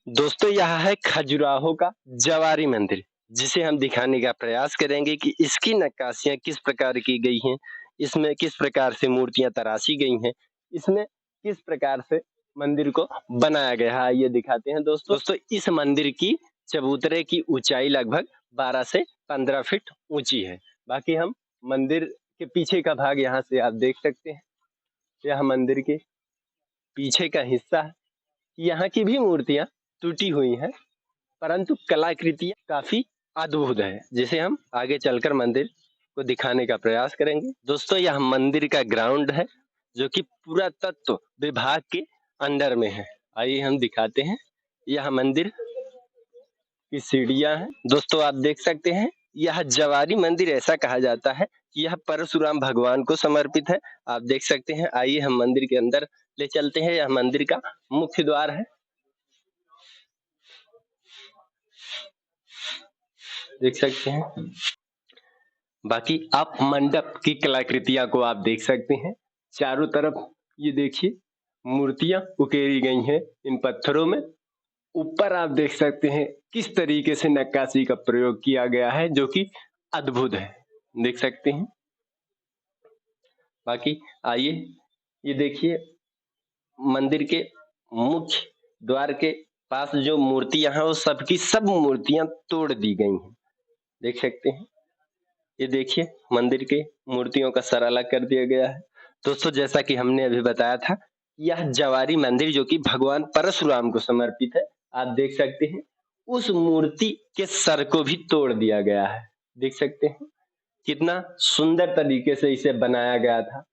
दोस्तों यह है खजुराहो का जवारी मंदिर, जिसे हम दिखाने का प्रयास करेंगे कि इसकी नक्काशियाँ किस प्रकार की गई हैं, इसमें किस प्रकार से मूर्तियाँ तराशी गई हैं, इसमें किस प्रकार से मंदिर को बनाया गया है। आइए दिखाते हैं दोस्तों इस मंदिर की चबूतरे की ऊंचाई लगभग 12 से 15 फीट ऊंची है। बाकी हम मंदिर के पीछे का भाग यहाँ से आप देख सकते हैं। यह मंदिर के पीछे का हिस्सा है। यहाँ की भी मूर्तियां टूटी हुई हैं, परंतु कलाकृतियां काफी अद्भुत है, जिसे हम आगे चलकर मंदिर को दिखाने का प्रयास करेंगे। दोस्तों यह मंदिर का ग्राउंड है, जो कि पुरातत्व विभाग के अंडर में है। आइए हम दिखाते हैं। यह मंदिर की सीढ़ियां हैं। दोस्तों आप देख सकते हैं, यह जवारी मंदिर ऐसा कहा जाता है कि यह परशुराम भगवान को समर्पित है। आप देख सकते हैं। आइए हम मंदिर के अंदर ले चलते हैं। यह मंदिर का मुख्य द्वार है, देख सकते हैं। बाकी आप मंडप की कलाकृतियां को आप देख सकते हैं। चारों तरफ ये देखिए मूर्तियां उकेरी गई हैं इन पत्थरों में। ऊपर आप देख सकते हैं किस तरीके से नक्काशी का प्रयोग किया गया है, जो कि अद्भुत है, देख सकते हैं। बाकी आइए ये देखिए, मंदिर के मुख्य द्वार के पास जो मूर्तियां हैं वो सबकी सब मूर्तियां तोड़ दी गई हैं, देख सकते हैं। ये देखिए मंदिर के मूर्तियों का सर अलग कर दिया गया है। दोस्तों जैसा कि हमने अभी बताया था, यह जवारी मंदिर जो कि भगवान परशुराम को समर्पित है, आप देख सकते हैं। उस मूर्ति के सर को भी तोड़ दिया गया है, देख सकते हैं कितना सुंदर तरीके से इसे बनाया गया था।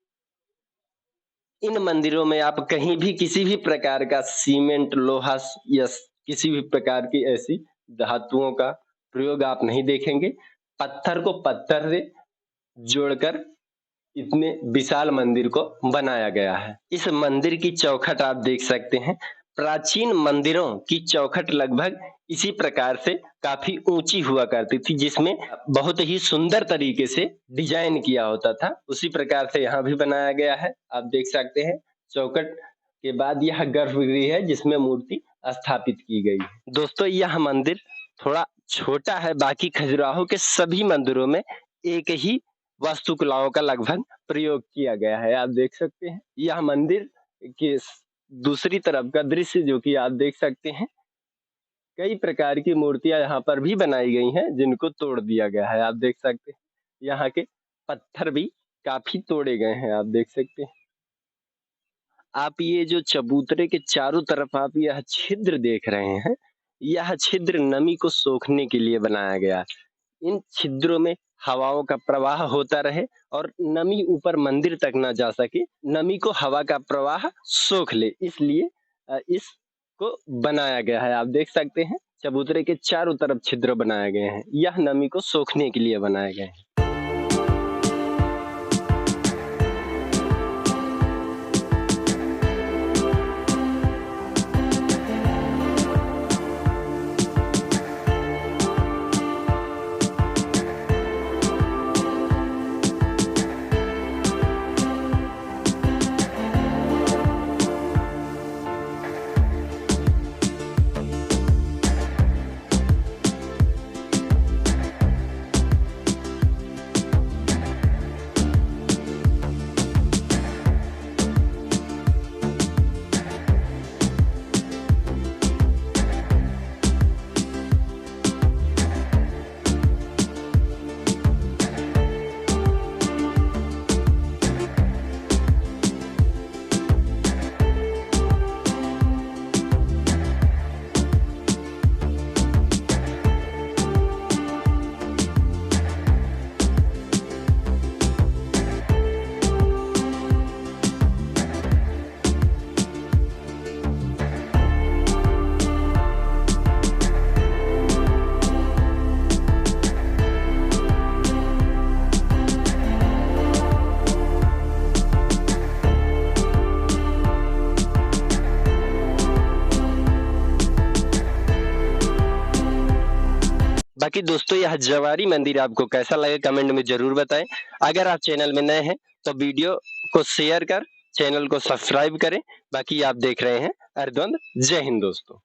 इन मंदिरों में आप कहीं भी किसी भी प्रकार का सीमेंट, लोहा या किसी भी प्रकार की ऐसी धातुओं का प्रयोग आप नहीं देखेंगे। पत्थर को पत्थर से जोड़कर इतने विशाल मंदिर को बनाया गया है। इस मंदिर की चौखट आप देख सकते हैं। प्राचीन मंदिरों की चौखट लगभग इसी प्रकार से काफी ऊंची हुआ करती थी, जिसमें बहुत ही सुंदर तरीके से डिजाइन किया होता था। उसी प्रकार से यहाँ भी बनाया गया है, आप देख सकते हैं। चौखट के बाद यह गर्भगृह है, जिसमें मूर्ति स्थापित की गई है। दोस्तों यह मंदिर थोड़ा छोटा है। बाकी खजुराहो के सभी मंदिरों में एक ही वास्तुकलाओं का लगभग प्रयोग किया गया है, आप देख सकते हैं। यह मंदिर के दूसरी तरफ का दृश्य जो कि आप देख सकते हैं। कई प्रकार की मूर्तियां यहाँ पर भी बनाई गई हैं, जिनको तोड़ दिया गया है, आप देख सकते हैं। यहाँ के पत्थर भी काफी तोड़े गए हैं, आप देख सकते हैं। आप ये जो चबूतरे के चारों तरफ आप यह छिद्र देख रहे हैं, यह छिद्र नमी को सोखने के लिए बनाया गया। इन छिद्रों में हवाओं का प्रवाह होता रहे और नमी ऊपर मंदिर तक ना जा सके, नमी को हवा का प्रवाह सोख ले, इसलिए इसको बनाया गया है। आप देख सकते हैं चबूतरे के चारों तरफ छिद्र बनाए गए हैं, यह नमी को सोखने के लिए बनाए गए हैं। बाकी दोस्तों यह जवारी मंदिर आपको कैसा लगे कमेंट में जरूर बताएं। अगर आप चैनल में नए हैं तो वीडियो को शेयर कर चैनल को सब्सक्राइब करें। बाकी आप देख रहे हैं अर्धवंद। जय हिंद दोस्तों।